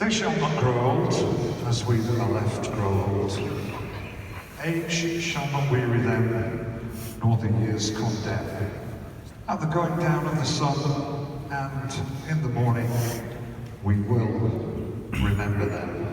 They shall not grow old, as we that are left grow old. Age shall not weary them, nor the years condemn. At the going down of the sun, and in the morning, we will remember them.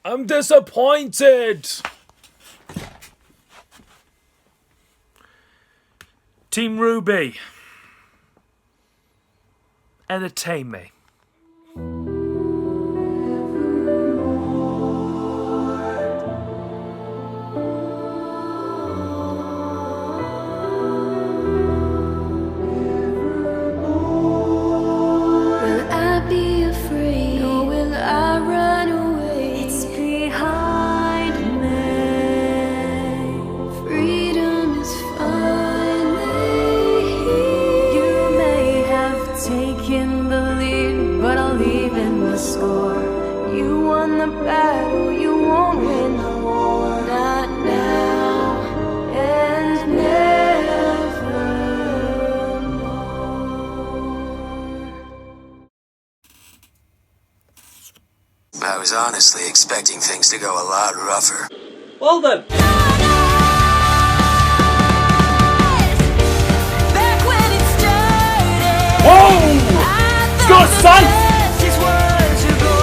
I'm disappointed. Team RWBY, entertain me. Will I be afraid or will I run away? It's behind me. Freedom is finally here. You may have taken the lead, but I'll even the score. You won the battle, you won't win the war. Not now and never more. I was honestly expecting things to go a lot rougher. Well then. Back when it started, Whoa! It's got a sight! just words ago.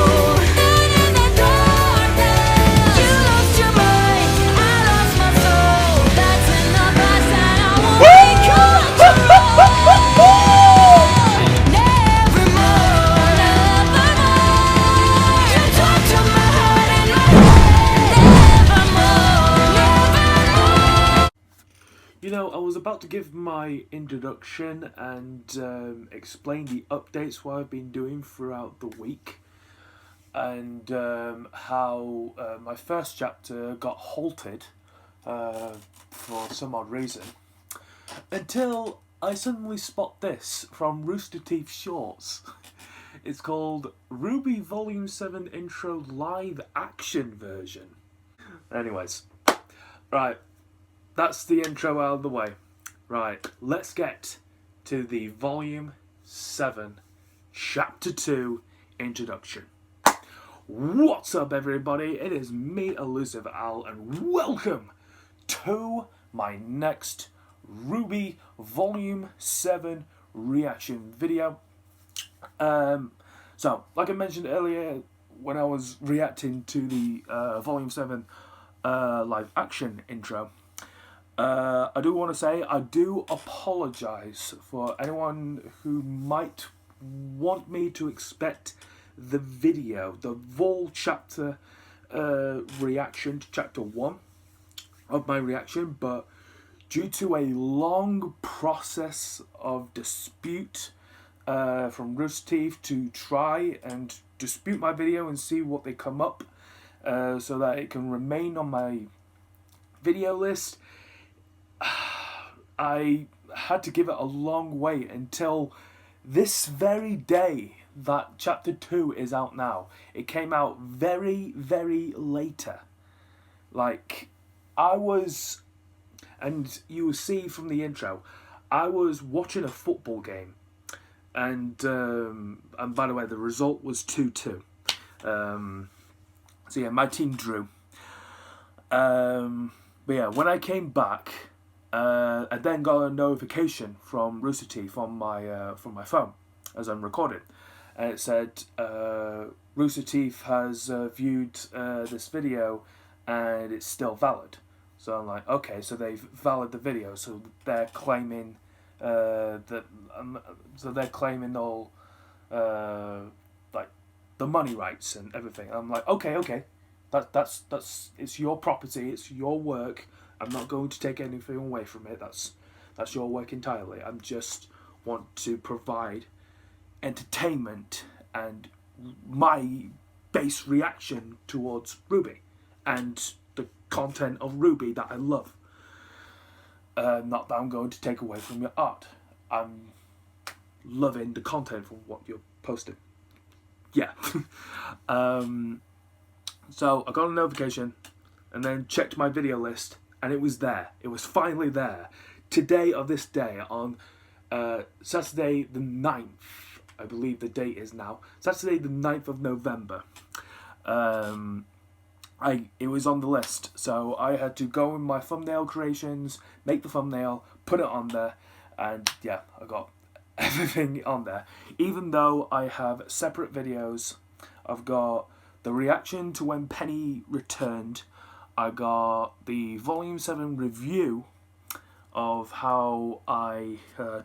And in the darkness, you lost your mind, I lost my soul. That's when the past that I won't be control. Nevermore, nevermore. You talk to my heart and my head. Nevermore, nevermore. You know, I was about to give my introduction and explain the updates what I've been doing throughout the week, and how my first chapter got halted for some odd reason, until I suddenly spot this from Rooster Teeth Shorts. It's called RWBY Volume 7 Intro Live Action Version. Anyways, right. That's the intro out of the way. Right, let's get to the Volume 7, Chapter 2 introduction. What's up, everybody? It is me, Elusive Al, and welcome to my next RWBY Volume 7 reaction video. So, like I mentioned earlier, when I was reacting to the Volume 7 live action intro, I do want to say I do apologise for anyone who might want me to expect the video, the full chapter reaction to chapter 1 of my reaction, but due to a long process of dispute from Rooster Teeth to try and dispute my video and see what they come up so that it can remain on my video list, I had to give it a long wait until this very day that chapter 2 is out now. It came out very, very later. Like, I was, and you will see from the intro, I was watching a football game, and by the way, the result was 2-2. So yeah, my team drew. But yeah, when I came back, I then got a notification from Rooster Teeth on my phone as I'm recording, and it said Rooster Teeth has viewed this video and it's still valid. So I'm like, okay, so they've valid the video, so they're claiming that, so they're claiming all like the money rights and everything. I'm like, okay, that's it's your property, it's your work. I'm not going to take anything away from it. That's your work entirely. I just want to provide entertainment and my base reaction towards RWBY and the content of RWBY that I love. Not that I'm going to take away from your art. I'm loving the content from what you're posting. Yeah. So I got a notification and then checked my video list, and it was there. It was finally there. Today of this day, on Saturday the 9th, I believe the date is now, Saturday the 9th of November. It was on the list, so I had to go in my thumbnail creations, make the thumbnail, put it on there, and yeah, I got everything on there. Even though I have separate videos, I've got the reaction to when Penny returned, I got the Volume 7 review of how I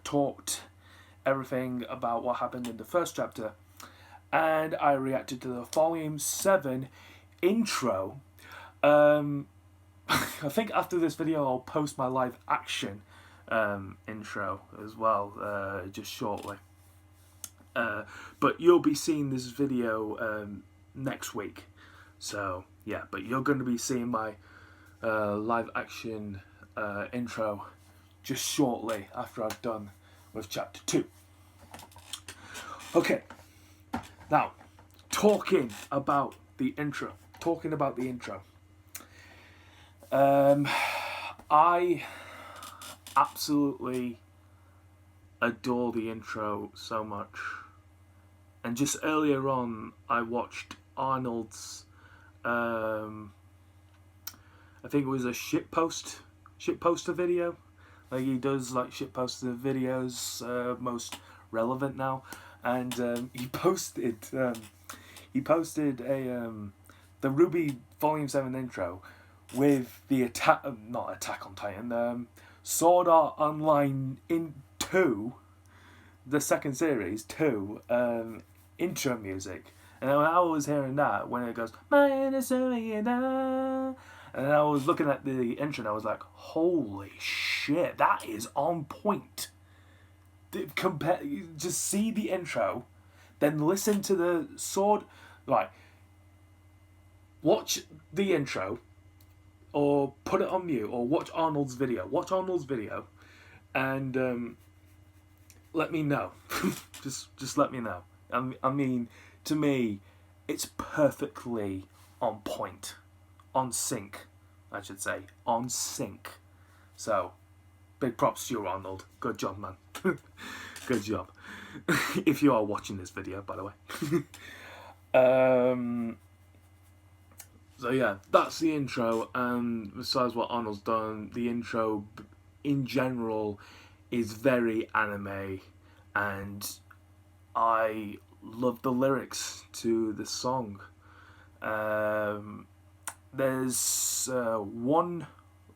talked everything about what happened in the first chapter, and I reacted to the Volume 7 intro. I think after this video I'll post my live action intro as well, just shortly. But you'll be seeing this video next week. So yeah, but you're going to be seeing my live action intro just shortly after I've done with chapter 2. Okay, now talking about the intro. I absolutely adore the intro so much. And just earlier on, I watched Arnold's, I think it was a shitposter video. Like, he does like shitposter videos, most relevant now. And he posted a the RWBY Volume 7 intro with the not Attack on Titan, Sword Art Online in 2, the second series 2, intro music. And when I was hearing that, when it goes, and I was looking at the intro and I was like, holy shit, that is on point. Just see the intro, then listen to the sword, like, watch the intro, or put it on mute, or watch Arnold's video. And let me know. just let me know. I mean, to me, it's perfectly on point, on sync, I should say, on sync. So, big props to you, Arnold. Good job, man. Good job. If you are watching this video, by the way. So yeah, that's the intro, and besides what Arnold's done, the intro in general is very anime. and I love the lyrics to the song. There's one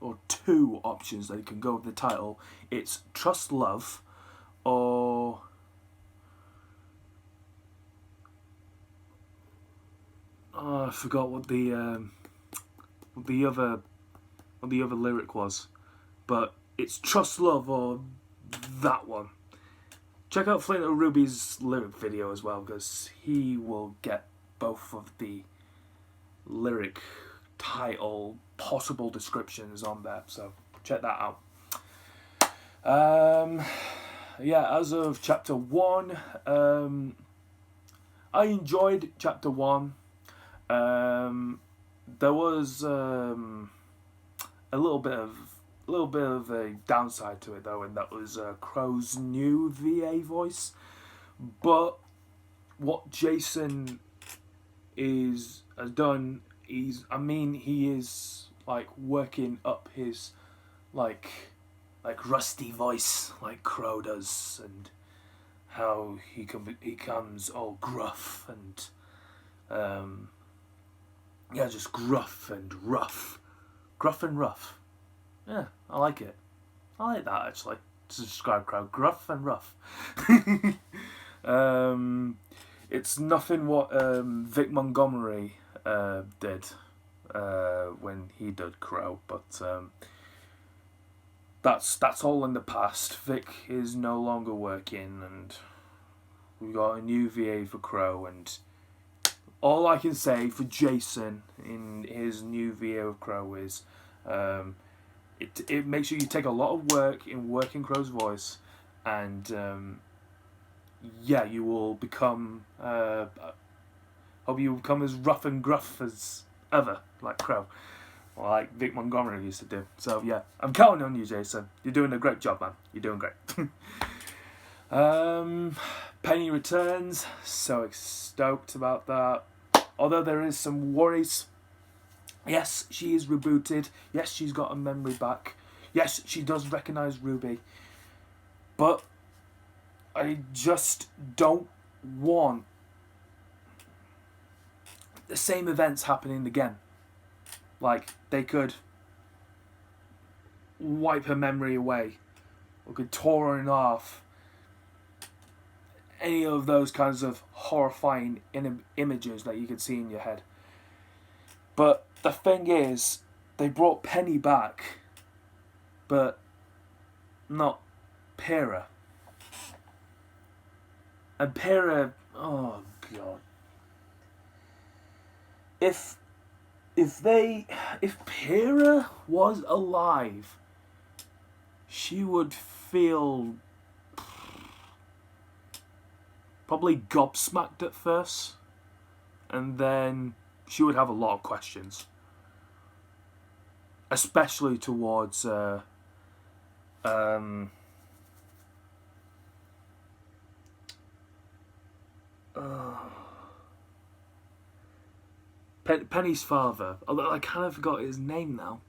or two options that you can go with the title. It's Trust Love, or I forgot what the other lyric was, but it's Trust Love or that one. Check out Flint RWBY's lyric video as well, because he will get both of the lyric, title, possible descriptions on there, so check that out. Yeah, as of chapter 1, I enjoyed chapter 1. There was a little bit of a downside to it though, and that was Crow's new VA voice. But what Jason has done, he is like working up his like rusty voice like Crow does, and how he comes all gruff and just gruff and rough. Yeah, I like it. I like that actually, to describe Crow. Gruff and rough. It's nothing what Vic Montgomery did when he did Crow, but that's all in the past. Vic is no longer working, and we got a new VA for Crow, and all I can say for Jason in his new VA of Crow is it makes sure you take a lot of work in working Crow's voice, and you will become hope you will become as rough and gruff as ever, like Crow, or like Vic Montgomery used to do. So yeah, I'm counting on you, Jason. You're doing a great job, man. You're doing great. Penny returns, so stoked about that. Although there is some worries. Yes, she is rebooted. Yes, she's got a memory back. Yes, she does recognise RWBY. But I just don't want the same events happening again. Like, they could wipe her memory away, or could tore her in half. Any of those kinds of horrifying images that you can see in your head. But the thing is, they brought Penny back, but not Pyrrha. And Pyrrha, oh god. If Pyrrha was alive, she would feel probably gobsmacked at first, and then she would have a lot of questions, especially towards Penny's father. I kind of forgot his name now.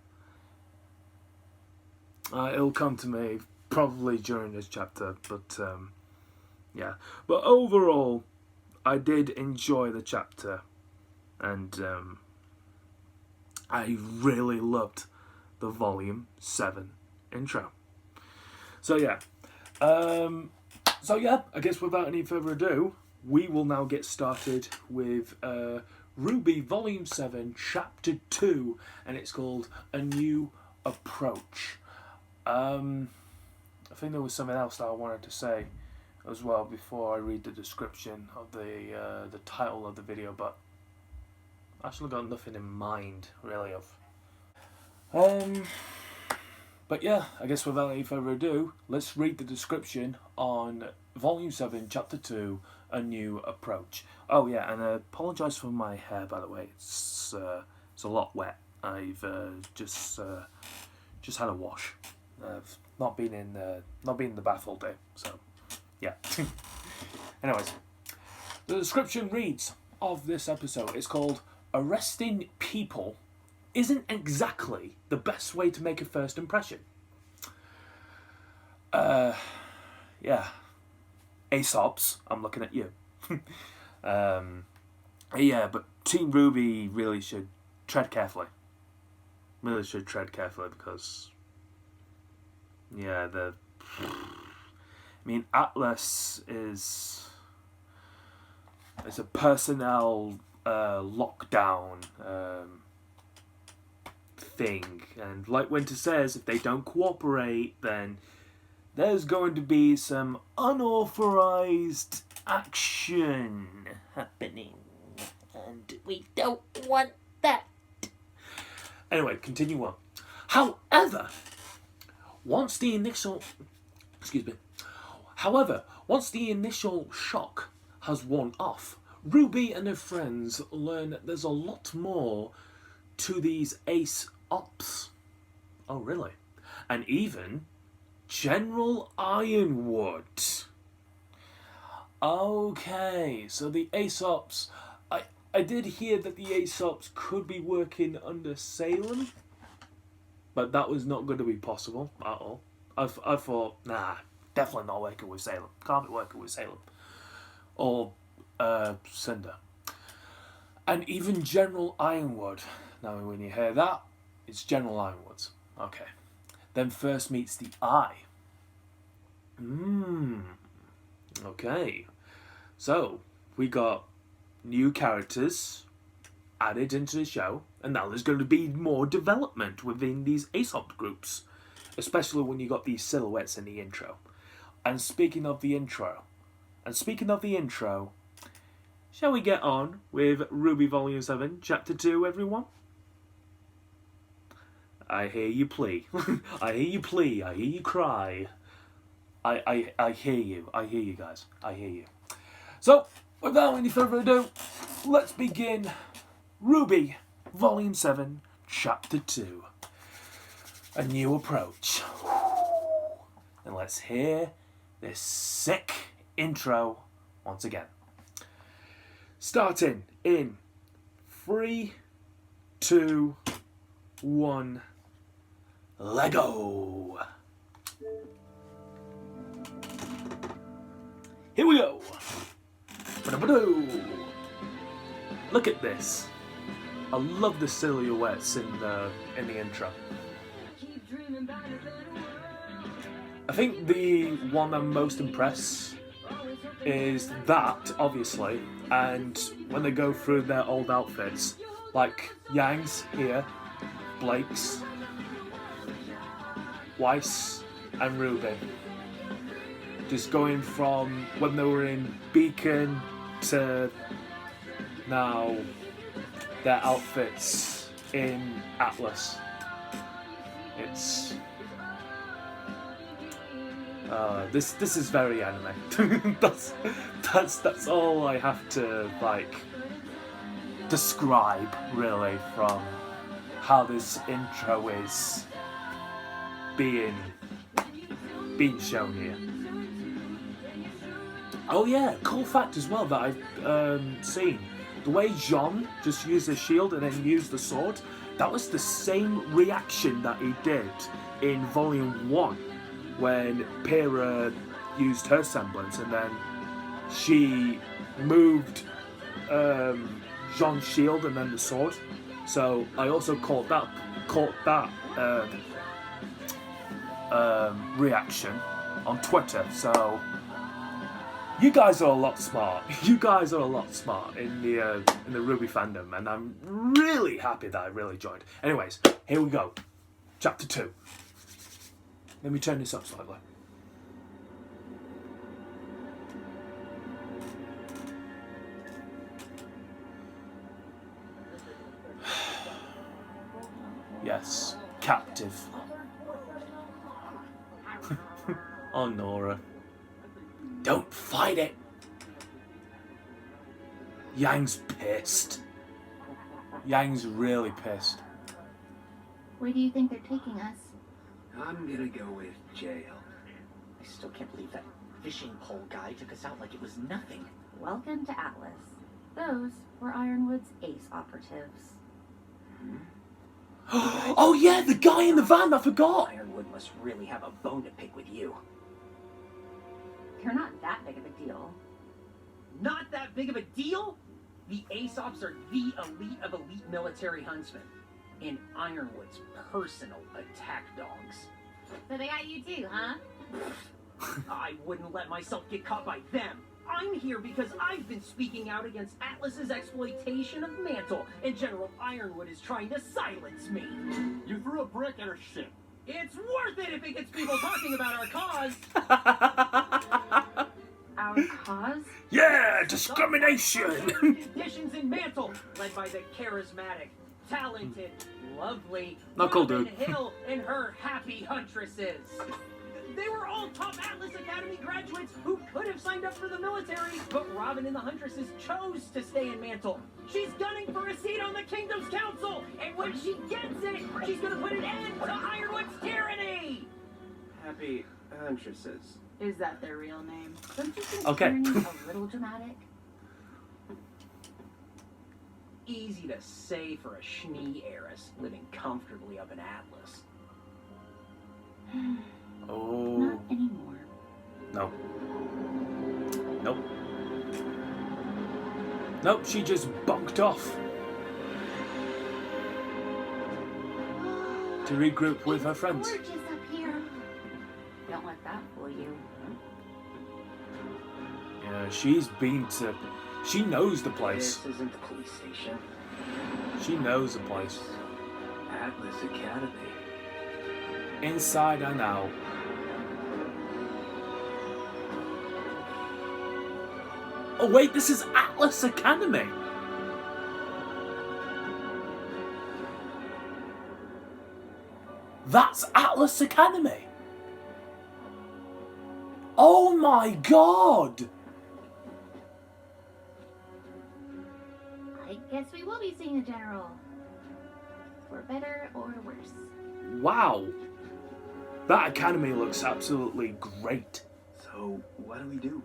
It'll come to me probably during this chapter, but yeah. But overall, I did enjoy the chapter, and I really loved the Volume 7 intro. So yeah. I guess without any further ado, we will now get started with RWBY Volume 7, Chapter 2, and it's called A New Approach. I think there was something else that I wanted to say as well before I read the description of the title of the video, but I actually got nothing in mind really of. But yeah, I guess without any further ado, let's read the description on Volume 7, Chapter 2, A New Approach. Oh yeah, and I apologise for my hair, by the way. It's a lot wet. I've just had a wash. I've not been in the bath all day, so yeah. Anyways, the description reads of this episode. It's called "Arresting People Isn't Exactly the Best Way to Make a First Impression." Yeah. Aesop's. I'm looking at you. Yeah, but Team RWBY really should tread carefully. Really should tread carefully because, yeah, Atlas is a personnel lockdown thing, and like Winter says, if they don't cooperate, then there's going to be some unauthorized action happening, and we don't want that. Anyway, continue on. However, once the initial shock has worn off, RWBY and her friends learn that there's a lot more to these ace ops. Oh, really? And even General Ironwood. Okay, so the ace ops. I did hear that the ace ops could be working under Salem, but that was not going to be possible at all. I thought, nah, definitely not working with Salem. Can't be working with Salem. Or Cinder. And even General Ironwood. Now, when you hear that, it's General Ironwood's. Okay. Then first meets the Eye. Okay. So, we got new characters added into the show, and now there's going to be more development within these Aesop groups, especially when you got these silhouettes in the intro. And speaking of the intro, shall we get on with RWBY Volume 7, Chapter 2, everyone? I hear you plea. I hear you plea. I hear you cry. I hear you. I hear you guys. I hear you. So, without any further ado, let's begin RWBY Volume 7, Chapter 2. A new approach. And let's hear this sick intro once again. Starting in 3, 2, 1, Lego. Here we go. Look at this. I love the silhouettes in the intro. I think the one I'm most impressed is that, obviously, and when they go through their old outfits, like Yang's here, Blake's, Weiss, and RWBY. Just going from when they were in Beacon to now their outfits in Atlas. It's this is very anime. that's all I have to describe really from how this intro is being shown here. Oh yeah, cool fact as well that I've seen. The way Jean just used the shield and then used the sword, that was the same reaction that he did in Volume 1 when Pyrrha used her semblance and then she moved Jean's shield and then the sword. So I also caught that reaction on Twitter. So you guys are a lot smart. You guys are a lot smart in the RWBY fandom, and I'm really happy that I really joined. Anyways, here we go. Chapter 2. Let me turn this up slightly. Yes, captive. Oh, Nora. Don't fight it! Yang's pissed. Yang's really pissed. Where do you think they're taking us? I'm gonna go with jail. I still can't believe that fishing pole guy took us out like it was nothing. Welcome to Atlas. Those were Ironwood's ace operatives. Oh yeah, the guy in the van, I forgot! Ironwood must really have a bone to pick with you. They're not that big of a deal. Not that big of a deal? The Aesop's are the elite of elite military huntsmen. And Ironwood's personal attack dogs. So they got you too, huh? I wouldn't let myself get caught by them. I'm here because I've been speaking out against Atlas's exploitation of Mantle, and General Ironwood is trying to silence me. You threw a brick at her ship. It's worth it if it gets people talking about our cause. Our cause? Yeah, discrimination! Conditions in Mantle, led by the charismatic, talented, lovely Knuckle Robin dude. Hill and her happy huntresses. They were all top Atlas Academy graduates who could have signed up for the military, but Robin and the huntresses chose to stay in Mantle. She's gunning for a seat on the Kingdom's Council, and when she gets it, she's gonna put an end to Ironwood's tyranny! Happy huntresses. Is that their real name? Don't you think Okay. tyranny's a little dramatic? Easy to say for a Schnee heiress living comfortably up in Atlas. Oh. Not anymore. No. Nope. Nope, she just bunked off to regroup with her friends. It's gorgeous up here. Don't let that fool you. Yeah, she's been to... She knows the place. This isn't the police station. She knows the place. Atlas Academy. Inside and out. Oh wait, this is Atlas Academy! That's Atlas Academy! Oh my god! I guess we will be seeing a general. For better or worse. Wow! That academy looks absolutely great. So, what do we do?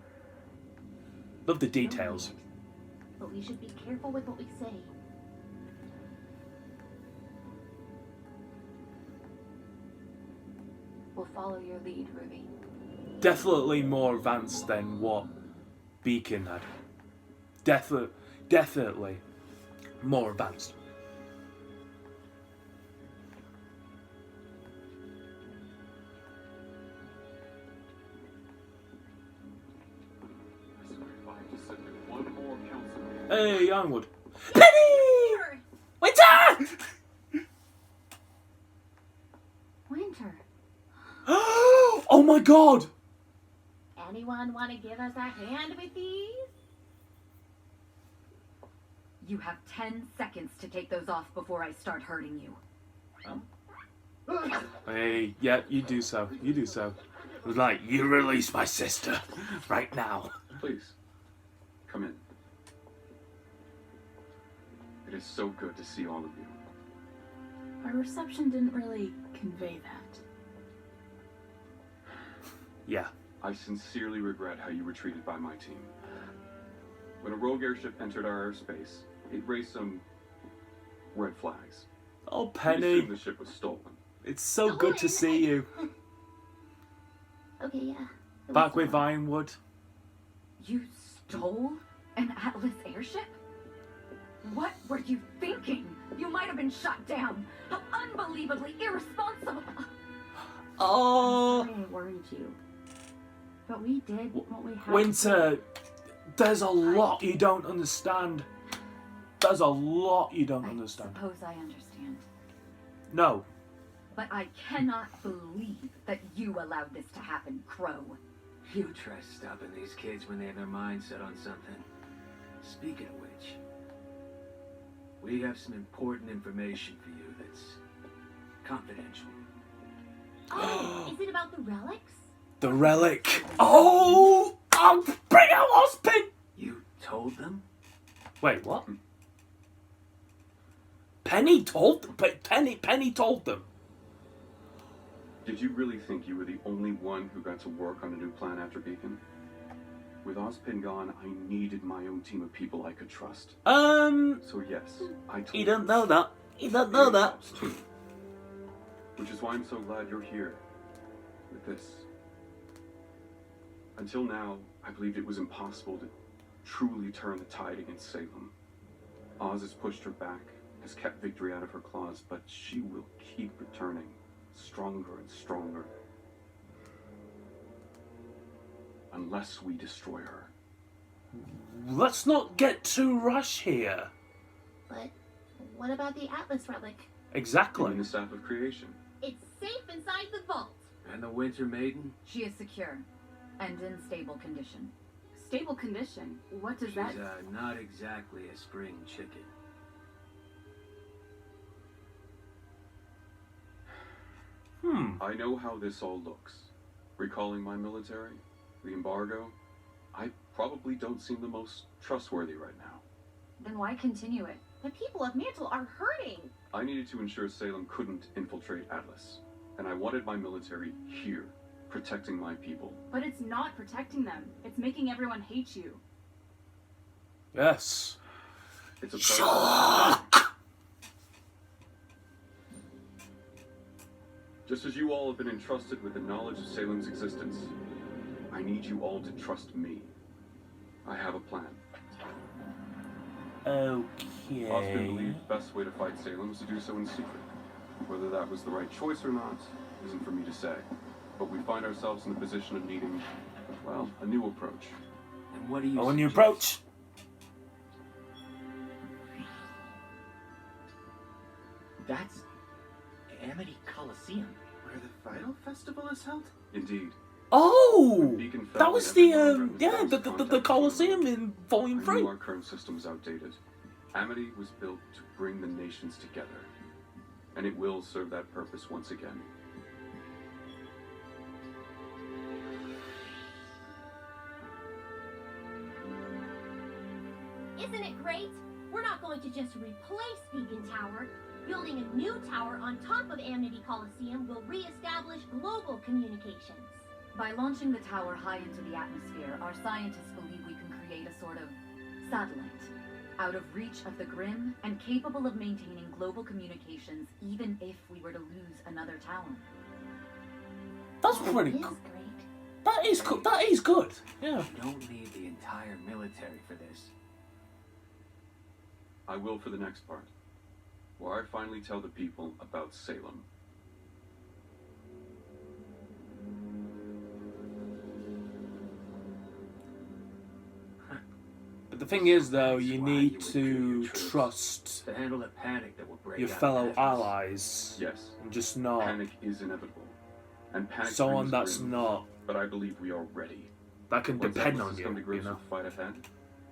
Love the details. But we should be careful with what we say. We'll follow your lead, Ruby. Definitely more advanced than what Beacon had. Definitely more advanced. I swear if I just sit through one more council meeting. Hey, Ironwood. Penny! Winter! Winter, Oh my god! anyone want to give us a hand with these? You have 10 seconds to take those off before I start hurting you. Hey, yeah, you do so. You do so. It was like, you release my sister right now. Please, come in. It is so good to see all of you. Our reception didn't really convey that. Yeah. I sincerely regret how you were treated by my team. When a rogue airship entered our airspace, it raised some red flags. Oh, We Penny. assumed the ship was stolen. It's so good to see you. Okay, yeah. It Back was with fun. Ironwood. You stole an Atlas airship? What were you thinking? You might have been shot down. How unbelievably irresponsible. Oh. Sorry I worried you. But we did what we had to Winter, there's a lot you don't understand. There's a lot you don't I understand. suppose I understand. No. But I cannot believe that you allowed this to happen, Crow. You try stopping these kids when they have their minds set on something. Speaking of which, we have some important information for you that's confidential. Oh, is it about the relics? The relic. Oh! I'll bring out Ospin! You told them? Wait, what? Penny told them? Penny told them. Did you really think you were the only one who got to work on a new plan after Beacon? With Ozpin gone, I needed my own team of people I could trust. So yes, I told he doesn't know that. He doesn't know that. Too. Which is why I'm so glad you're here with this. Until now, I believed it was impossible to truly turn the tide against Salem. Oz has pushed her back, has kept victory out of her claws, but she will keep returning, stronger and stronger. Unless we destroy her. Let's not get too rash here. But what about the Atlas relic? Exactly. In the staff of creation. It's safe inside the vault. And the Winter Maiden? She is secure and in stable condition. Stable condition? What does that... She's not exactly a spring chicken. I know how this all looks. Recalling my military, the embargo, I probably don't seem the most trustworthy right now. Then why continue it? The people of Mantle are hurting. I needed to ensure Salem couldn't infiltrate Atlas, and I wanted my military here, protecting my people. But it's not protecting them. It's making everyone hate you. Yes. It's a priority. Just as you all have been entrusted with the knowledge of Salem's existence, I need you all to trust me. I have a plan. Okay. Osmond believed the best way to fight Salem was to do so in secret. Whether that was the right choice or not isn't for me to say. But we find ourselves in the position of needing, well, a new approach. And what do you A new suggest? approach. That's Amity Coliseum, where the final festival is held? Indeed. Oh! Beacon That felt was that the, everyone yeah, was the contact Colosseum in Volume I 3. knew our current system was outdated. Amity was built to bring the nations together, and it will serve that purpose once again. Isn't it great? We're not going to just replace Beacon Tower. Building a new tower on top of Amity Coliseum will re-establish global communications. By launching the tower high into the atmosphere, our scientists believe we can create a sort of satellite, out of reach of the Grim and capable of maintaining global communications even if we were to lose another tower. That's pretty That is cool. great. That is good. Yeah. You don't need the entire military for this. I will for the next part, where I finally tell the people about Salem. But the thing is, though, That's you why need you would to do your troops. trust To handle the panic that will break your out fellow in Atlas. allies Yes, and just not panic is inevitable, and panic someone brings that's ruin, not but I believe we are ready. that can Once depend Atlas on has come to you. grips You know. with the fight ahead,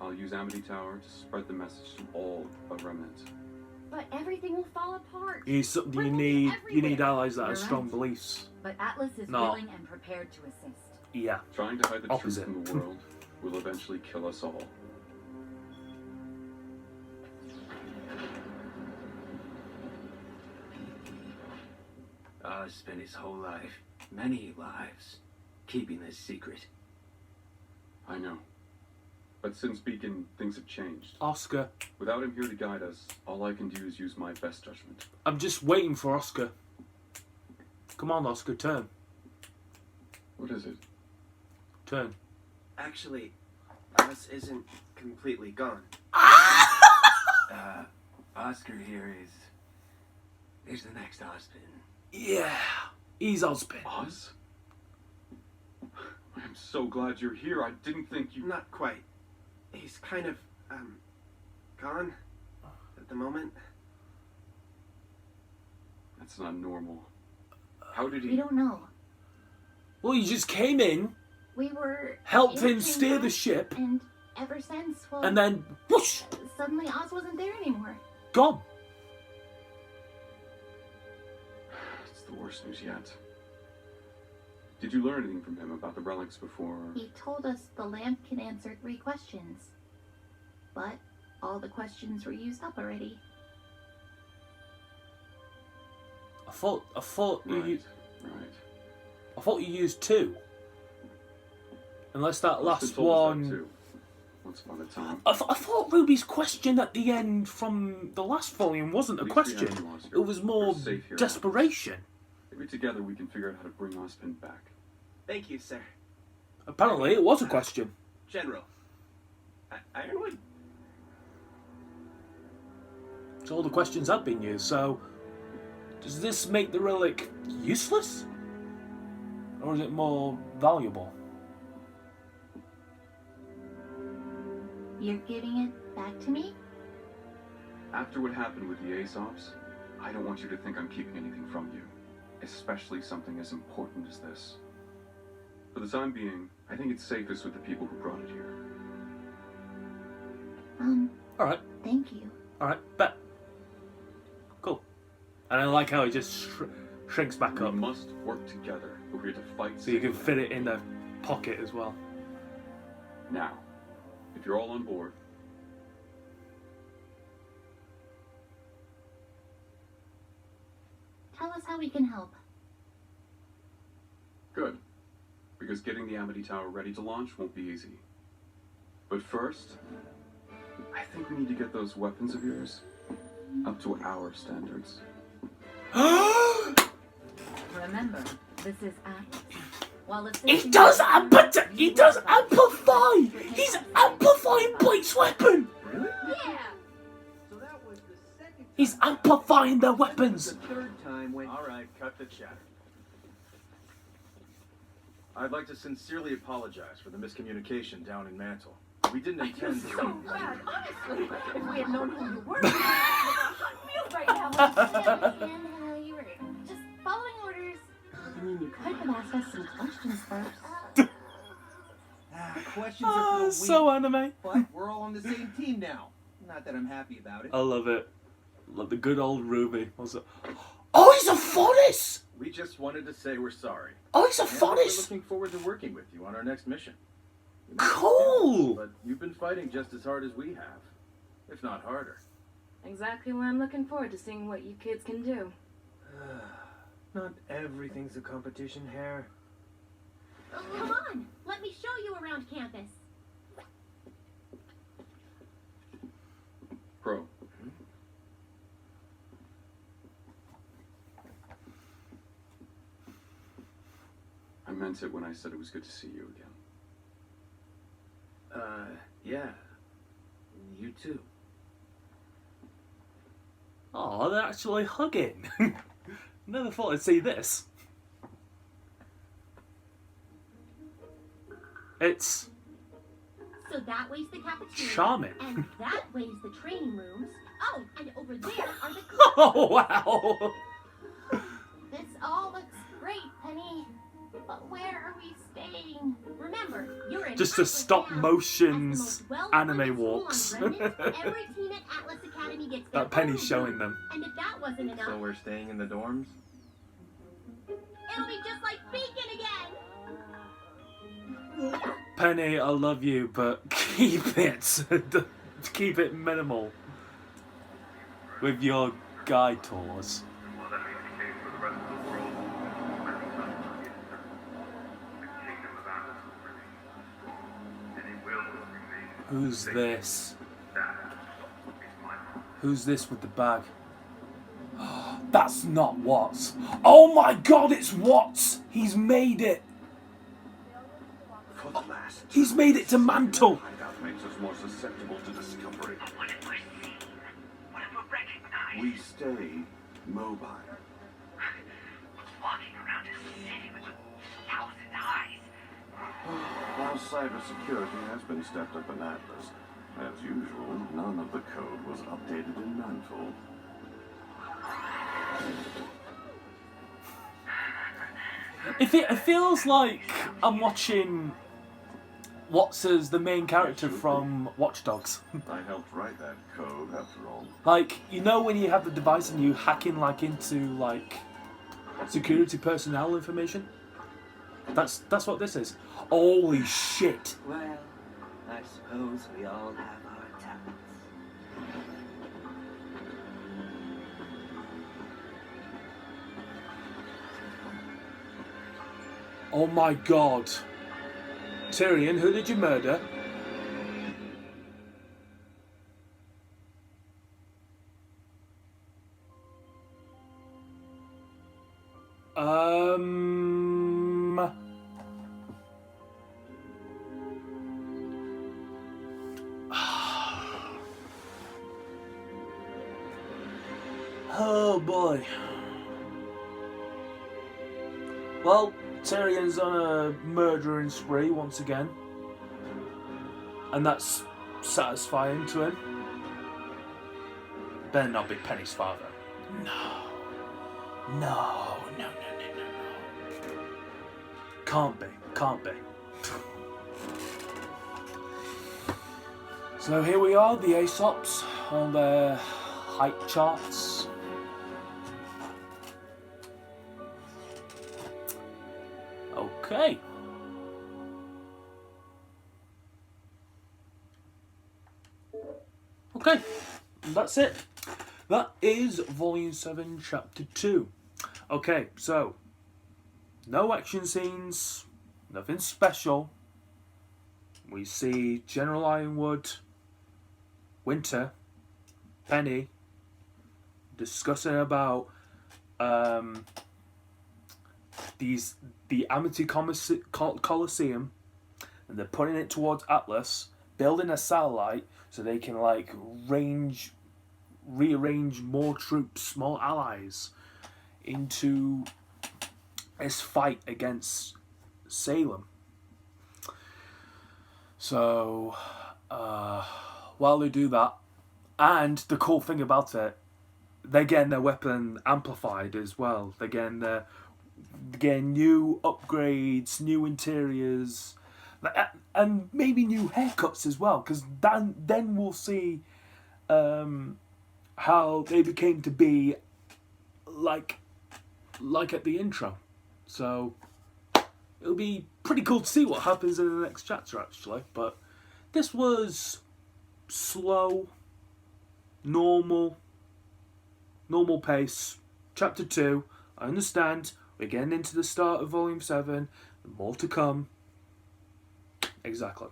I'll use Amity Tower to spread the message to all of Remnant. But everything will fall apart. You need allies that have You're strong right. beliefs. But Atlas is No. willing and prepared to assist. Yeah. Trying to hide the Opposite. truth from the world will eventually kill us all. Oz spent his whole life, many lives, keeping this secret. I know. But since Beacon, things have changed. Oscar. Without him here to guide us, all I can do is use my best judgment. I'm just waiting for Oscar. Come on, Oscar, turn. What is it? Turn. Actually, Oz isn't completely gone. Oscar here is the next Ozpin. Yeah. He's Ozpin. Oz? I'm so glad you're here. I didn't think you... Not quite. He's kind of, gone at the moment. That's not normal. How did We he... don't know. Well, he just came in, We were helped in him steer the Kingdom, ship, and ever since, well, and then whoosh, suddenly Oz wasn't there anymore. gone. It's the worst news yet. Did you learn anything from him about the relics before? He told us the lamp can answer 3 questions, but all the questions were used up already. I thought Right. I thought you used 2. Unless that Austin last told us that one. too, once upon a time. I thought Ruby's question at the end from the last volume wasn't a At least we question. have you, Oscar. It was more We're safe here. desperation. Maybe together we can figure out how to bring Ozpin back. Thank you, sir. Apparently, it was a question. General. Ironwood? So all the questions have been used, so does this make the relic useless? Or is it more valuable? You're giving it back to me? After what happened with the Aesop's, I don't want you to think I'm keeping anything from you, especially something as important as this. For the time being, I think it's safest with the people who brought it here. Alright. Thank you. Alright, bet. Cool. And I like how it just shrinks back We up. must work together. We're here to fight. So you can fit it in the pocket as well. Now, if you're all on board, Tell us how we can help. good. Because getting the Amity Tower ready to launch won't be easy. But first, I think we need to get those weapons of yours up to our standards. Remember, this is Atlas. While He does amplify! He's amplifying Blake's weapon! Yeah! He's amplifying their weapons! The third time when... Alright, cut the chatter. I'd like to sincerely apologize for the miscommunication down in Mantle. We didn't intend to... So bad, honestly. If we had known who you were, right now. And you were just following orders. You could have asked us some questions first. Questions are for the weak. So anime. But we're all on the same team now. Not that I'm happy about it. I love it. Love the good old RWBY. What's it? Oh, he's a Phonus! We just wanted to say we're sorry. Oh, he's a And we're Phonus! looking forward to working with you on our next mission. Cool! But you've been fighting just as hard as we have, if not harder. Exactly why I'm looking forward to seeing what you kids can do. Not everything's a competition, Hare. Come on, let me show you around campus. Pro. I meant it when I said it was good to see you again. Yeah. You too. Oh, they're actually hugging. Never thought I'd see this. It's So that way's the cafeteria. charming. And that way's the training rooms. Oh, and over there are the Oh, wow. This all looks great, Penny. But where are we staying? Remember, you're in Just a Atlas stop Town. motions As the most well-funded anime school on walks. Remnant, every team at Atlas Academy gets their That Penny's own showing room. them. And if that wasn't enough, So we're staying in the dorms? it'll be just like Beacon again. Penny, I love you, but keep it minimal with your guide tours. Who's this? Who's this with the bag? That's not Watts. Oh my god, it's Watts! He's made it! For the last He's made it to Mantle! hideout makes us more susceptible to discovery. What if we're seen? What if we're recognized? We stay mobile. Walking around a city with 1,000 eyes. While cybersecurity has been stepped up in Atlas, as usual, none of the code was updated in Mantle. It feels like I'm watching Watts as the main character from Watch Dogs. I helped write that code, after all. Like, you know when you have the device and you hack in like into like security personnel information? That's what this is. Holy shit. Well, I suppose we all have our talents. Oh my god. Tyrion, who did you murder? Oh boy. Well, Tyrion's on a murdering spree once again. And that's satisfying to him. Better not be Penny's father. No. Can't be. So here we are, the Aesops on their height charts. Okay. Okay, that's it. That is Volume 7, Chapter 2. Okay, so, no action scenes, nothing special. We see General Ironwood, Winter, Penny, discussing about the Amity Coliseum, and they're putting it towards Atlas, building a satellite so they can rearrange more troops, more allies into this fight against Salem. So while they do that, and the cool thing about it, they're getting their weapon amplified as well. They're getting new upgrades, new interiors, and maybe new haircuts as well. Because then we'll see how they became to be like at the intro. So it'll be pretty cool to see what happens in the next chapter, actually. But this was slow, normal pace. Chapter 2, I understand. We're getting into the start of Volume 7. More to come. Exactly.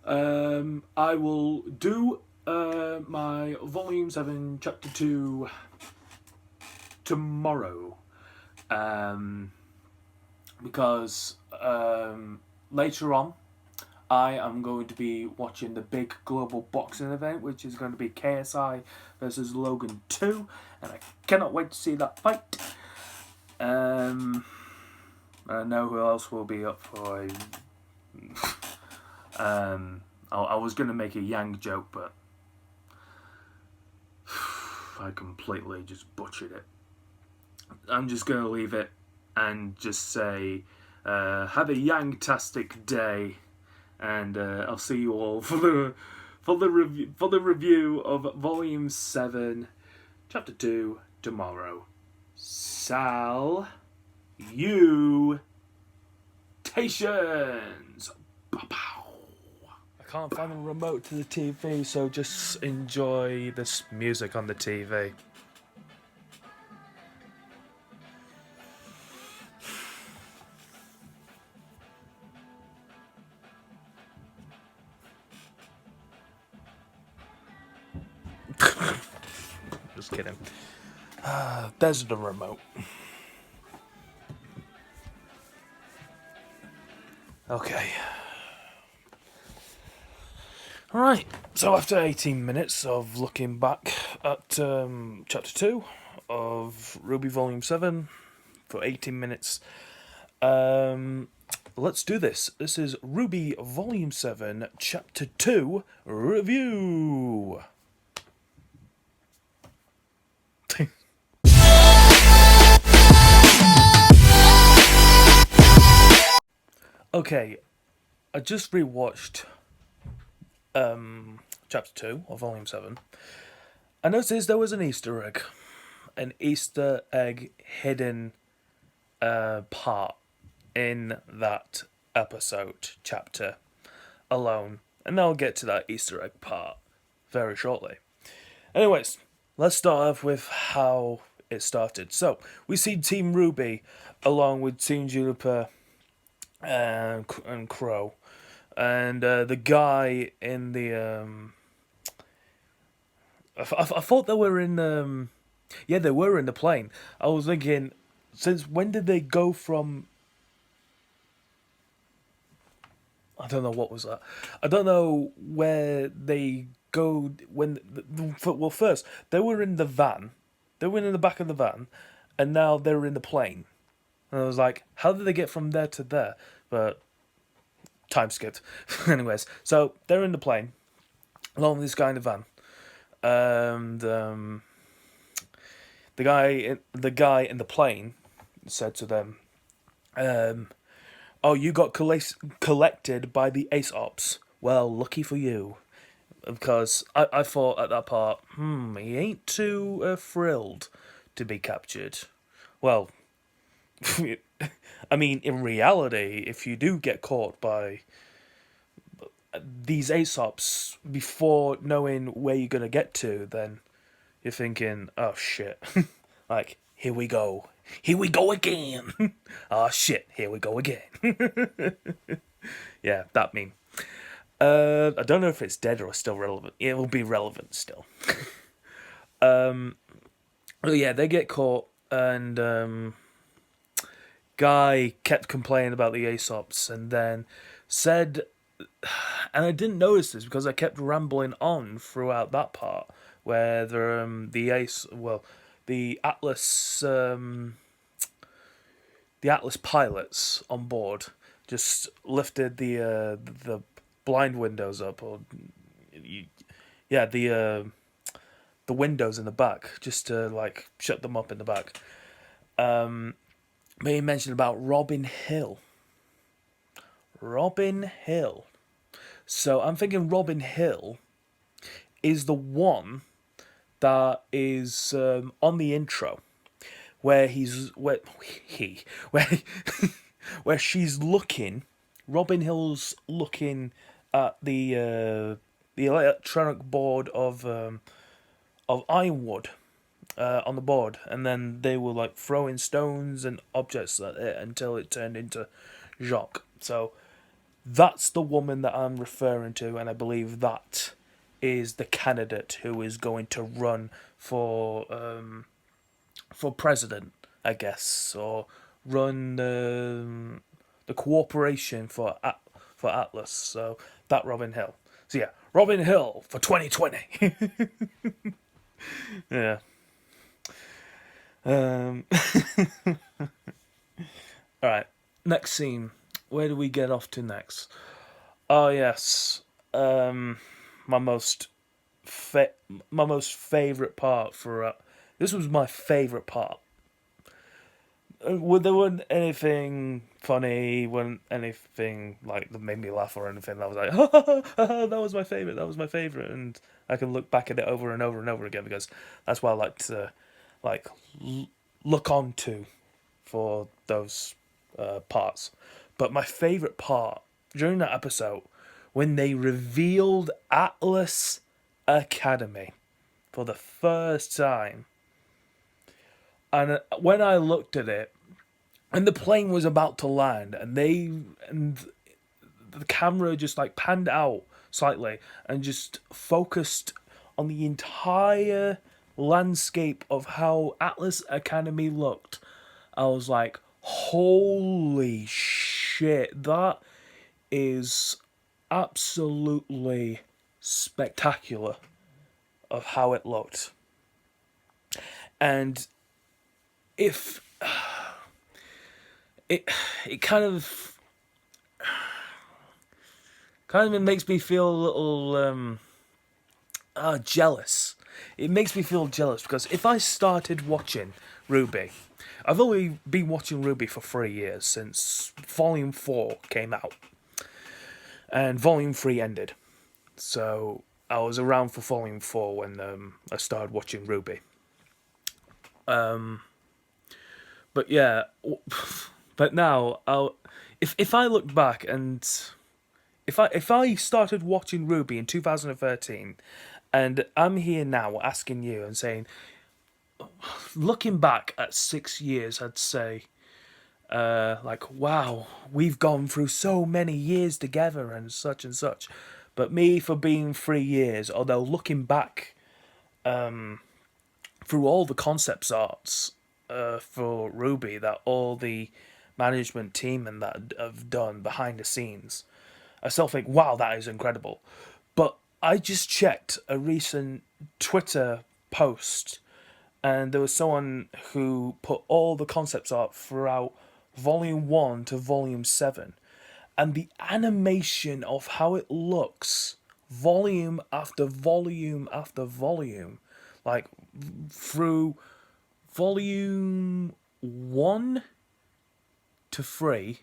I will do my Volume 7, Chapter 2 tomorrow. Because later on, I am going to be watching the big global boxing event, which is going to be KSI versus Logan 2, and I cannot wait to see that fight. I know who else will be up for I was going to make a Yang joke, but I completely just butchered it. I'm just going to leave it and just say, have a Yang-tastic day, and I'll see you all for the review of Volume 7, Chapter 2 tomorrow. Salutations. I can't find the remote to the TV, so just enjoy this music on the TV. Just kidding. There's the remote. Okay. Alright, so after 18 minutes of looking back at Chapter 2 of RWBY Volume 7 for 18 minutes, let's do this. This is RWBY Volume 7, Chapter 2 review. Okay, I just rewatched Chapter 2 of Volume 7. I noticed there was an Easter egg hidden part in that chapter alone. And I'll get to that Easter egg part very shortly. Anyways, let's start off with how it started. So, we see Team RWBY along with Team Juniper and Crow. And the guy in the I thought they were in they were in the plane. I was thinking, since when did they go from? I don't know what was that. I don't know where they go when. Well, first they were in the van they were in the back of the van, and now they're in the plane. And I was like, how did they get from there to there? But time skipped. Anyways, so they're in the plane, along with this guy in the van, and the guy in the plane said to them, "Oh, you got collected by the Ace Ops. Well, lucky for you." Because I thought at that part, he ain't too thrilled to be captured. Well, I mean, in reality, if you do get caught by these Ace Ops before knowing where you're going to get to, then you're thinking, oh shit, like, here we go. Here we go again. Oh shit, here we go again. Yeah, that meme. I don't know if it's dead or still relevant. It will be relevant still. But yeah, they get caught, and guy kept complaining about the Aesops, and then said, and I didn't notice this because I kept rambling on throughout that part where the Atlas pilots on board just lifted the blind windows up, or the windows in the back, just to like shut them up in the back. But he mentioned about Robin Hill. Robin Hill. So I'm thinking Robin Hill is the one that is on the intro, where where she's looking. Robin Hill's looking at the electronic board of ironwood on the board, and then they were like throwing stones and objects at it until it turned into Jacques. So that's the woman that I'm referring to, and I believe that is the candidate who is going to run for president, I guess, or run the cooperation for Atlas. So that Robin Hill. So yeah, Robin Hill for 2020. Yeah. Alright, next scene. Where do we get off to next? Oh yes, my most favourite part for this was my favourite part. There wasn't anything funny, wasn't anything like that made me laugh or anything. I was like, that was my favourite, and I can look back at it over and over and over again because that's what I like to look on to for those parts. But my favourite part during that episode, when they revealed Atlas Academy for the first time. And when I looked at it, and the plane was about to land, and the camera just like panned out slightly and just focused on the entire landscape of how Atlas Academy looked, I was like, holy shit, that is absolutely spectacular of how it looked. And if it kind of makes me feel a little jealous. It makes me feel jealous because if I started watching RWBY, I've only been watching RWBY for 3 years since Volume 4 came out, and Volume 3 ended. So I was around for Volume 4 when I started watching RWBY. But yeah, but now if I look back and if I started watching RWBY in 2013, and I'm here now asking you and saying, looking back at 6 years, I'd say, like, wow, we've gone through so many years together and such and such. But me, for being 3 years, although looking back through all the concept arts for RWBY that all the management team and that have done behind the scenes, I still think, wow, that is incredible. But I just checked a recent Twitter post and there was someone who put all the concepts art throughout Volume 1 to Volume 7. And the animation of how it looks, volume after volume after volume, like through Volume 1 to 3,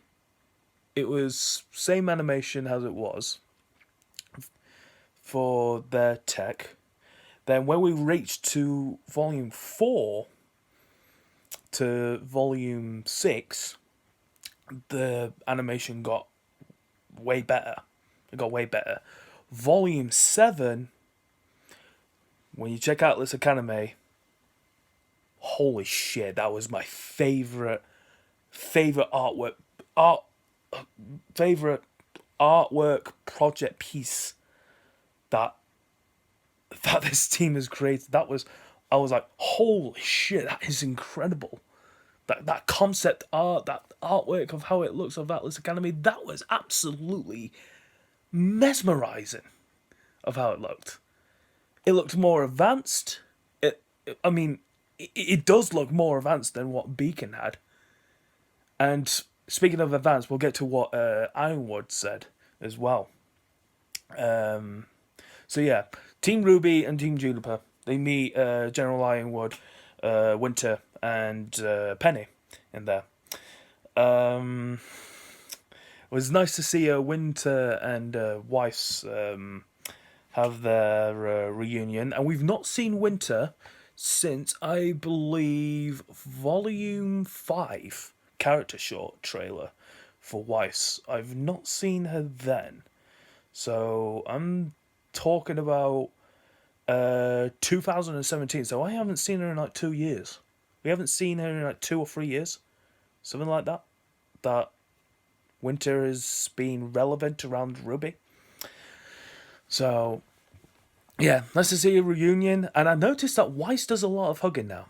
it was same animation as it was for their tech. Then when we reached to Volume 4 to Volume 6, the animation got way better. It got way better. Volume 7, when you check out this Academy, holy shit, that was my favorite artwork project piece that this team has created. I was like, holy shit, that is incredible. That concept art, that artwork of how it looks of Atlas Academy, that was absolutely mesmerizing of how it looked. It looked more advanced. It does look more advanced than what Beacon had. And speaking of advanced, we'll get to what Ironwood said as well. So yeah, Team RWBY and Team Juniper, they meet General Ironwood, Winter, and Penny in there. It was nice to see Winter and Weiss have their reunion, and we've not seen Winter since, I believe, Volume 5 character short trailer for Weiss. I've not seen her then, so I'm talking about 2017, so I haven't seen her in like 2 years. We haven't seen her in like 2 or 3 years, something like that. That Winter has been relevant around RWBY. So, yeah, nice to see a reunion. And I noticed that Weiss does a lot of hugging now.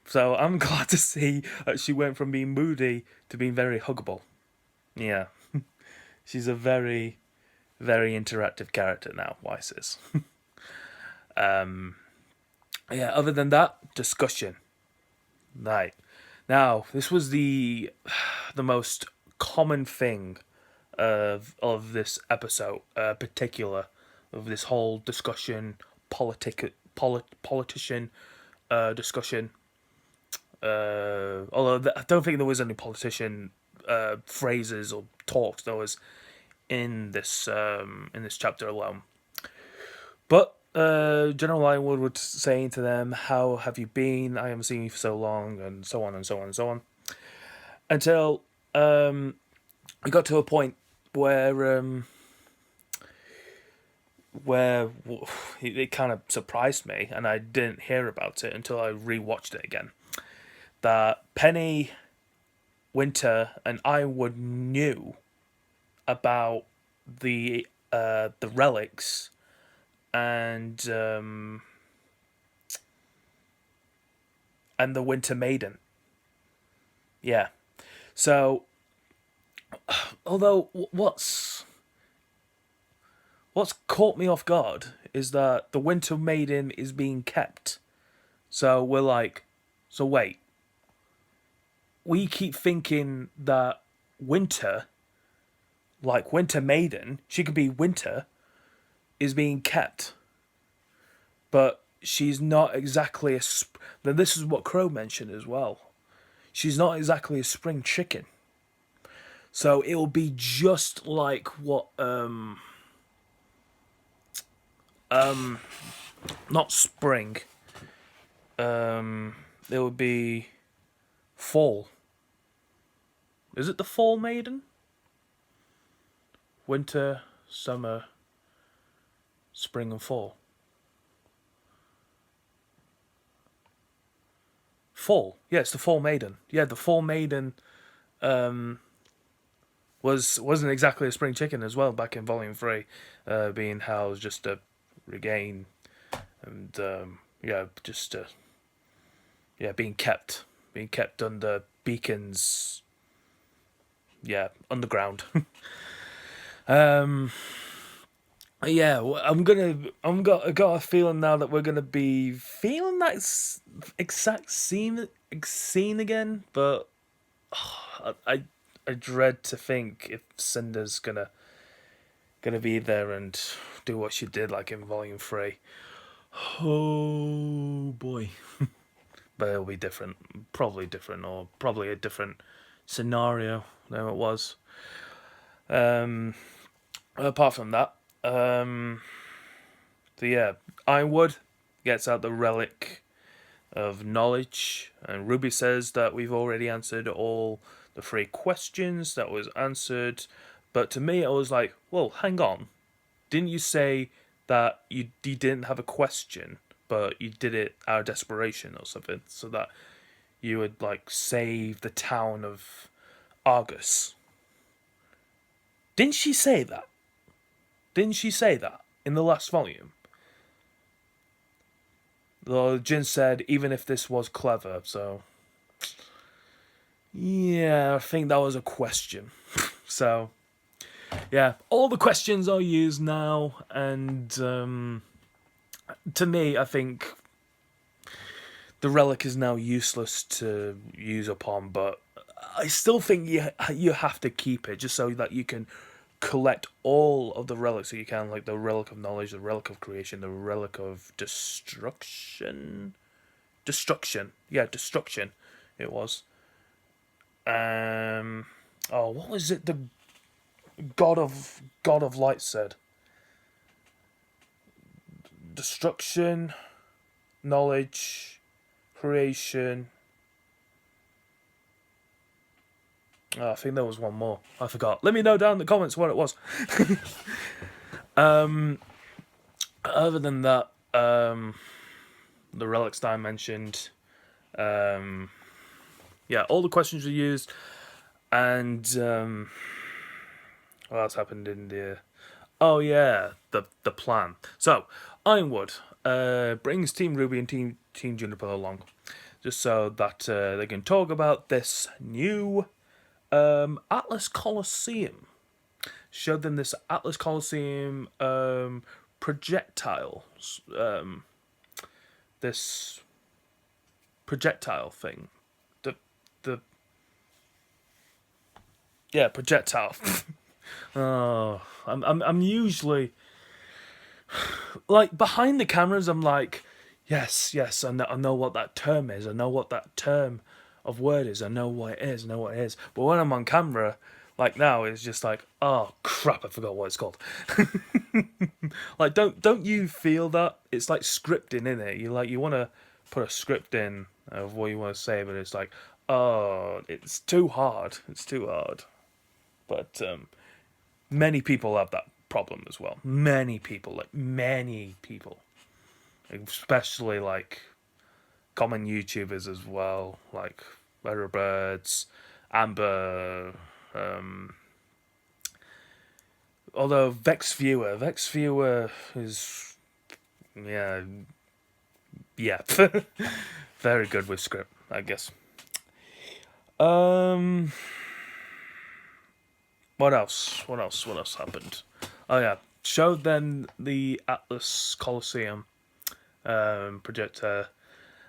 So I'm glad to see that she went from being moody to being very huggable. Yeah. She's a very, very interactive character now, Weiss is. Yeah, other than that, discussion. Right. Now, this was the most common thing of this episode, particular of this whole discussion, politician discussion. Although I don't think there was any politician phrases or talks that was in this chapter alone. But General Ironwood was saying to them, "How have you been? I haven't seen you for so long," and so on and so on and so on. Until we got to a point where it kind of surprised me, and I didn't hear about it until I rewatched it again. That Penny, Winter, and Ironwood knew about the relics and the Winter Maiden. Yeah. So, although what's caught me off guard is that the Winter Maiden is being kept. So we're like, so wait. We keep thinking that Winter, like Winter Maiden, she could be Winter, is being kept. But she's not exactly a... Then this is what Crow mentioned as well. She's not exactly a spring chicken. So it'll be just like what... not spring. It would be fall. Is it the Fall Maiden? Winter, summer, spring and fall. Fall. Yeah, it's the Fall Maiden. Yeah, the Fall Maiden wasn't exactly a spring chicken as well back in Volume 3, being housed just to regain and being kept under Beacon's underground. Yeah, I got a feeling now that we're gonna be feeling that exact scene again, but I dread to think if Cinder's gonna be there and do what she did like in Volume 3. Oh boy. But it'll be different. Probably different, or probably a different scenario than it was. Apart from that, so yeah, Ironwood gets out the relic of knowledge, and Ruby says that we've already answered all the 3 questions that was answered. But to me, I was like, well, hang on. Didn't you say that you didn't have a question, but you did it out of desperation or something, so that you would like save the town of Argus? Didn't she say that? Didn't she say that in the last volume? Though Jin said, even if this was clever, so... Yeah, I think that was a question. So, yeah, all the questions are used now, and to me, I think the relic is now useless to use upon, but I still think you have to keep it just so that you can collect all of the relics that you can, like the relic of knowledge, the relic of creation, the relic of destruction. Yeah, destruction. It was. What was it? The God of Light said. Destruction, knowledge, creation. Oh, I think there was one more. I forgot. Let me know down in the comments what it was. Other than that, the relics that I mentioned, yeah, all the questions were used, and what else happened in the? Oh yeah, the plan. So Ironwood brings Team RWBY and Team Juniper along, just so that they can talk about this new Atlas Coliseum. Showed them this Atlas Coliseum projectiles. This projectile thing. Projectile. Oh, I'm usually like behind the cameras. I'm like, yes, I know what that term is. I know what that term of word is. I know what it is. But when I'm on camera, like now, it's just like, oh crap, I forgot what it's called. Like, don't you feel that it's like scripting in it? You want to put a script in of what you want to say, but it's like, oh, it's too hard. But many people have that problem as well. Many people, especially like common YouTubers as well, like Letterbirds, Amber. Although Vex Viewer is yeah, very good with script, I guess. What else happened? Oh yeah, showed them the Atlas Coliseum projector,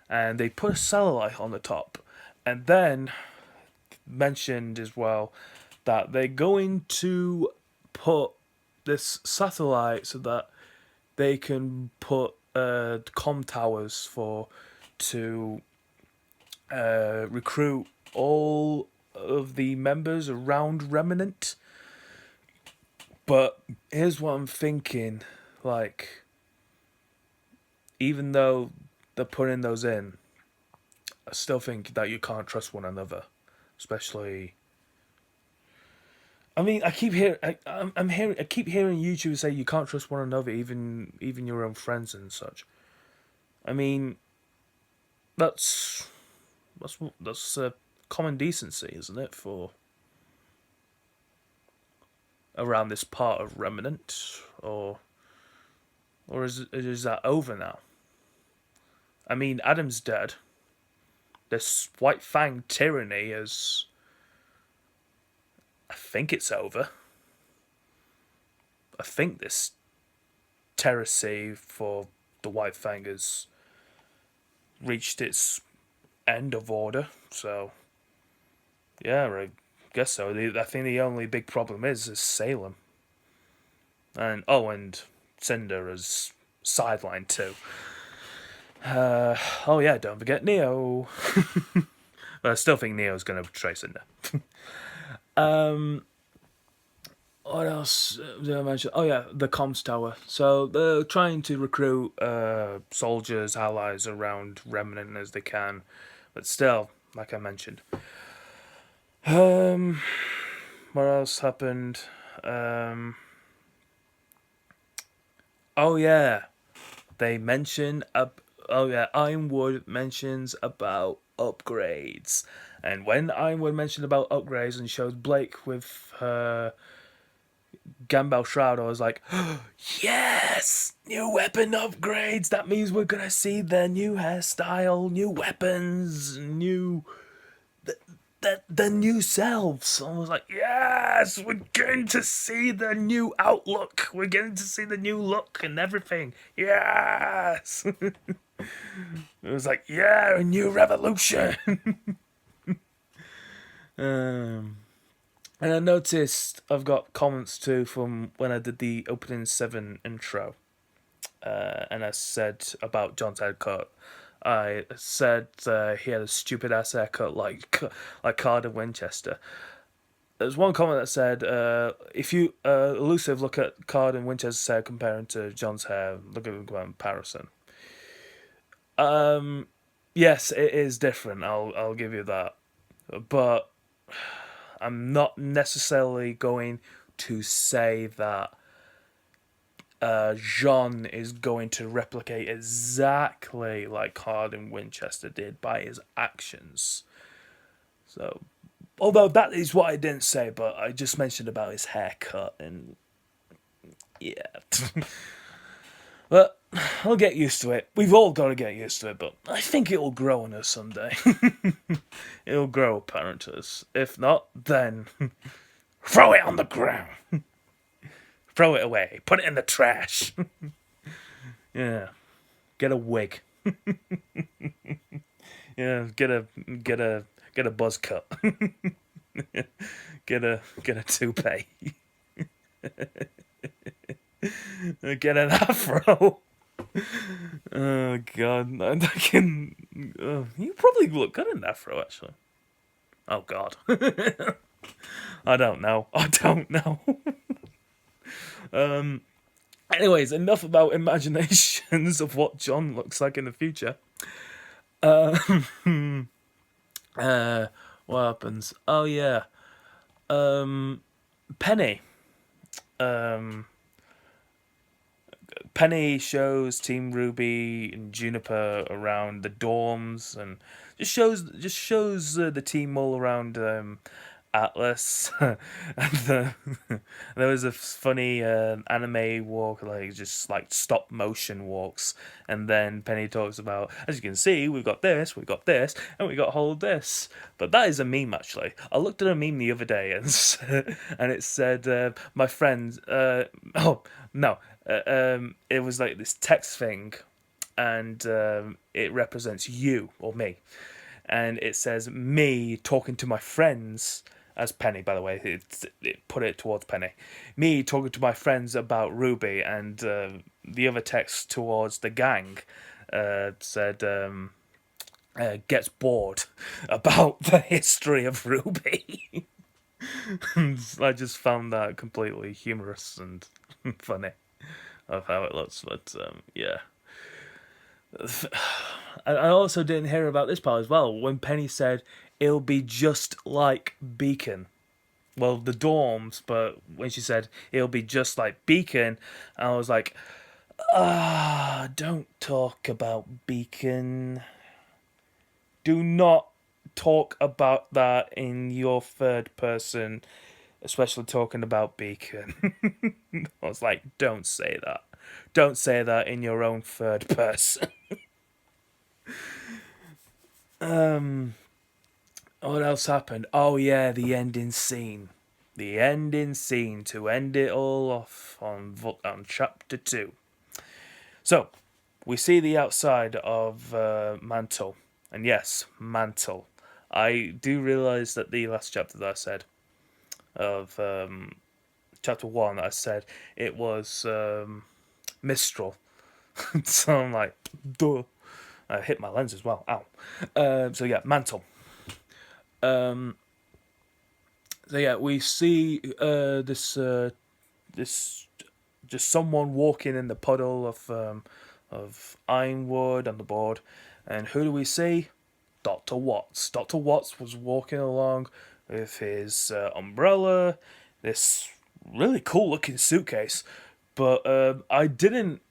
and they put a satellite on the top, and then mentioned as well that they're going to put this satellite so that they can put comm towers to recruit all of the members around Remnant. But here's what I'm thinking, like, even though they're putting those in, I still think that you can't trust one another, especially. I mean, I keep hearing YouTubers say you can't trust one another, even your own friends and such. I mean, that's common decency, isn't it, for around this part of Remnant, or is that over now? I mean, Adam's dead. This White Fang tyranny is, I think it's over. I think this Terrace for the White Fang has reached its end of order. So, yeah, I guess so. I think the only big problem is Salem. And Cinder is sidelined too. Oh yeah, don't forget Neo. But I still think Neo's going to betray Cinder. What else did I mention? Oh yeah, the comms tower. So they're trying to recruit soldiers, allies around Remnant as they can, but still, like I mentioned. What else happened? Oh yeah, they mention Ironwood mentions about upgrades, and when Ironwood mentioned about upgrades and shows Blake with her Gambel Shroud, I was like, yes! New weapon upgrades! That means we're gonna see their new hairstyle, new weapons, the new selves. I was like, yes! We're going to see the new outlook! We're going to see the new look and everything! Yes! It was like, yeah, a new revolution! And I noticed I've got comments too from when I did the opening 7 intro. And I said about John's haircut. I said he had a stupid ass haircut like Carter Winchester. There's one comment that said, if you, Elusive, look at Carter Winchester's hair comparing to John's hair, look at the comparison. Yes, it is different, I'll give you that. But I'm not necessarily going to say that Jean is going to replicate exactly like Hardin Winchester did by his actions. So, although that is what I didn't say, but I just mentioned about his haircut and yeah. But I'll get used to it. We've all got to get used to it, but I think it'll grow on us someday. It'll grow apparent to us. If not, then throw it on the ground. Throw it away. Put it in the trash. Yeah. Get a wig. Yeah, get a buzz cut. get a toupee. Get an afro. Oh god, I can. You probably look good in afro, actually. Oh god, I don't know. Anyways, enough about imaginations of what John looks like in the future. What happens? Oh yeah, Penny. Penny shows Team RWBY and Juniper around the dorms and just shows the team all around Atlas. And there was a funny anime walk, like just like stop motion walks, and then Penny talks about, as you can see, we've got this, and we got hold of this. But that is a meme, actually. I looked at a meme the other day and it said, my friend, it was like this text thing, and it represents you or me, and it says me talking to my friends as Penny. By the way, it put it towards Penny. Me talking to my friends about RWBY, and the other text towards the gang said gets bored about the history of RWBY. I just found that completely humorous and funny of how it looks, but yeah. I also didn't hear about this part as well, when Penny said it'll be just like Beacon. Well, the dorms, but when she said it'll be just like Beacon, I was like, don't talk about Beacon. Do not talk about that in your third person, especially talking about Beacon. I was like, don't say that. Don't say that in your own third person. What else happened? Oh yeah, the ending scene. The ending scene to end it all off on chapter 2. So, we see the outside of Mantle. And yes, Mantle. I do realise that the last chapter that I said, of chapter 1, that I said it was Mistral. So I'm like, duh. I hit my lens as well. Ow. So yeah, Mantle. So yeah, we see this just someone walking in the puddle of ironwood on the board, and who do we see? Dr. Watts. Dr. Watts was walking along with his umbrella, this really cool looking suitcase, but I didn't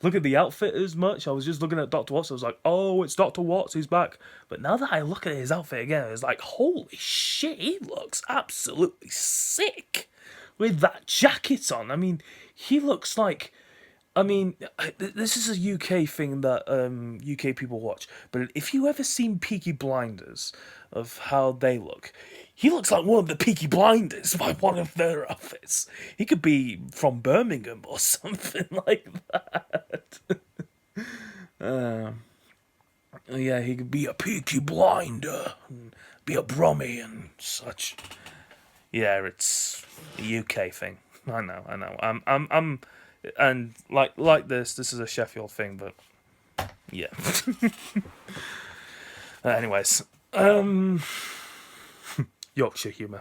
look at the outfit as much. I was just looking at Dr. Watts. I was like, oh, it's Dr. Watts, he's back. But now that I look at his outfit again, it's like, holy shit, he looks absolutely sick with that jacket on. I mean, he looks like... I mean, this is a UK thing that UK people watch. But if you ever seen Peaky Blinders, of how they look, he looks like one of the Peaky Blinders by one of their outfits. He could be from Birmingham or something like that. Yeah, he could be a Peaky Blinder, and be a Brummie and such. Yeah, it's a UK thing. I know. I'm. And like this is a Sheffield thing, but yeah. Anyways, Yorkshire humour.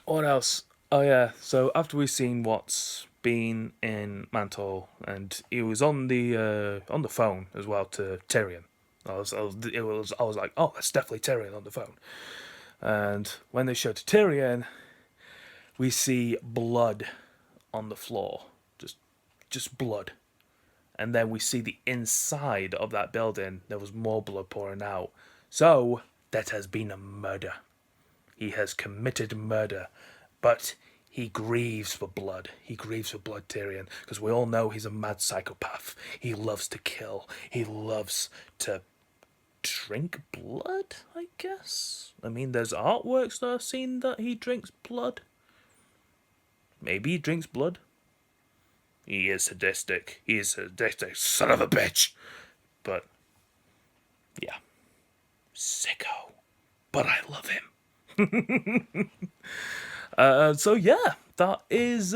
What else? Oh yeah. So after we've seen what's been in Mantle, and he was on the phone as well to Tyrion. I was like, oh, that's definitely Tyrion on the phone. And when they showed to Tyrion, we see blood on the floor, just blood, and then we see the inside of that building. There was more blood pouring out. So that has been a murder. He has committed murder, but he grieves for blood. He grieves for blood, Tyrion, because we all know he's a mad psychopath. He loves to kill. He loves to drink blood, I guess. I mean, there's artworks that I've seen that he drinks blood. Maybe he drinks blood. He is sadistic. He is a sadistic son of a bitch. But, yeah. Sicko. But I love him. So yeah, that is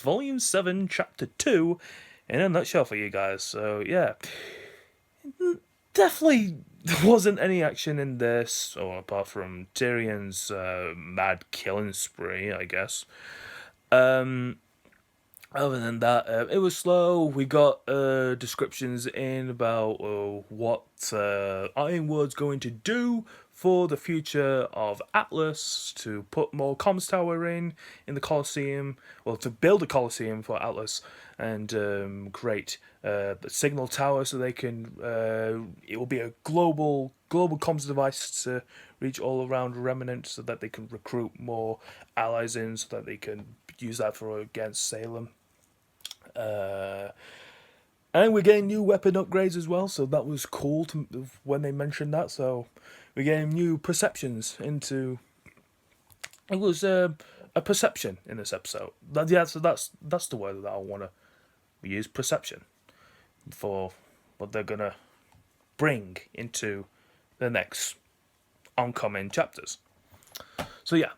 Volume 7, Chapter 2 in a nutshell for you guys. So yeah. Definitely wasn't any action in this, or apart from Tyrion's mad killing spree, I guess. Other than that, it was slow. We got descriptions in about what Ironwood's going to do for the future of Atlas, to put more comms tower in the Colosseum, well, to build a Colosseum for Atlas, and create the signal tower so they can, it will be a global comms device to reach all around Remnant, so that they can recruit more allies in, so that they can use that for against Salem. And we're getting new weapon upgrades as well, so that was cool when they mentioned that. So we're getting new perceptions into... It was a perception in this episode. So that's the word that I want to use, perception, for what they're going to bring into the next oncoming chapters. So yeah,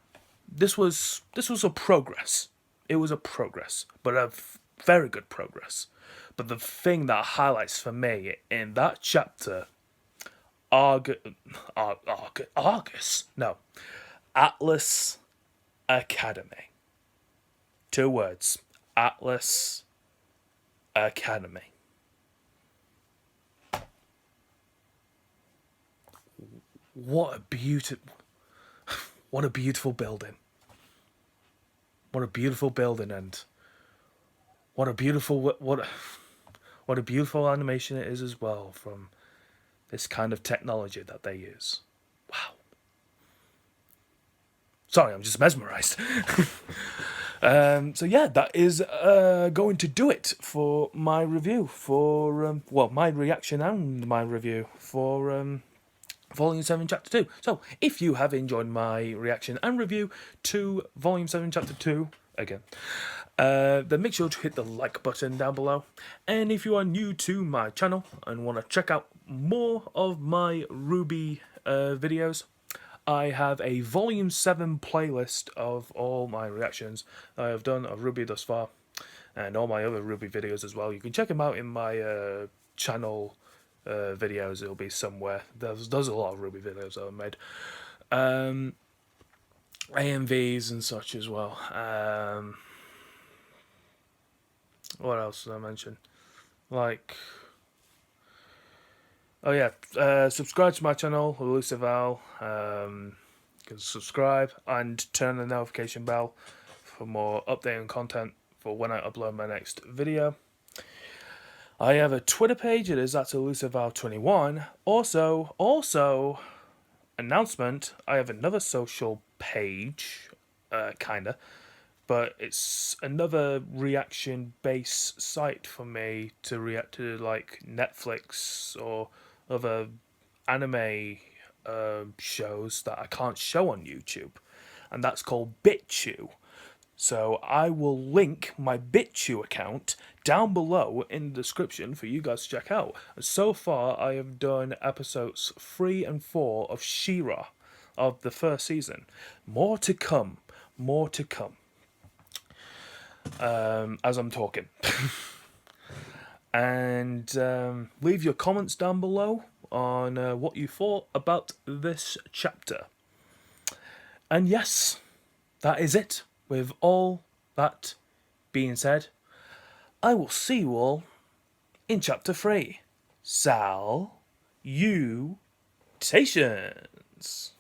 this was a progress. It was a progress, but a very good progress. But the thing that highlights for me in that chapter, Atlas Academy. 2 words, Atlas Academy. What a beautiful building. What a beautiful building, and what a beautiful animation it is as well, from this kind of technology that they use. Wow. Sorry, I'm just mesmerized. So yeah, that is going to do it for my review for my reaction and my review for Volume 7, Chapter 2. So, if you have enjoyed my reaction and review to Volume 7, Chapter 2, again. Then make sure to hit the like button down below. And if you are new to my channel and want to check out more of my RWBY videos, I have a Volume 7 playlist of all my reactions I have done of RWBY thus far, and all my other RWBY videos as well. You can check them out in my channel videos. It'll be somewhere. There's a lot of RWBY videos that I've made. AMVs and such as well. What else did I mention? Like, oh yeah, subscribe to my channel, Elusive Al. You can subscribe and turn the notification bell for more updating content for when I upload my next video. I have a Twitter page. It is at ElusiveAl21. Also, announcement. I have another social page, kinda. But it's another reaction-based site for me to react to, like Netflix or other anime shows that I can't show on YouTube, and that's called BitChute. So I will link my BitChute account down below in the description for you guys to check out. And so far, I have done episodes 3 and 4 of She-Ra of the first season. More to come. More to come. As I'm talking. And leave your comments down below on what you thought about this chapter. And yes, that is it. With all that being said, I will see you all in chapter 3. Salutations.